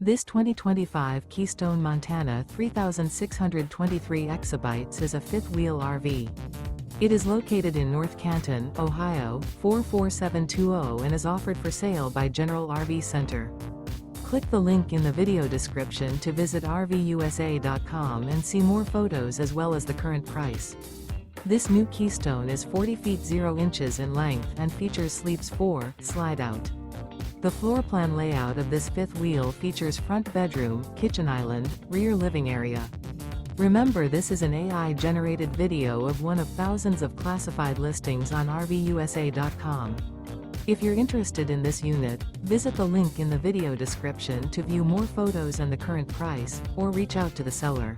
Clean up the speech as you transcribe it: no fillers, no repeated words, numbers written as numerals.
This 2025 Keystone Montana 3623 exabytes is a fifth-wheel RV. It is located in North Canton, Ohio, 44720 and is offered for sale by General RV Center. Click the link in the video description to visit RVUSA.com and see more photos as well as the current price. This new Keystone is 40 feet 0 inches in length and features sleeps 4, Slideout. The floor plan layout of this fifth wheel features front bedroom, kitchen island, rear living area. Remember, this is an AI-generated video of one of thousands of classified listings on RVUSA.com. If you're interested in this unit, visit the link in the video description to view more photos and the current price, or reach out to the seller.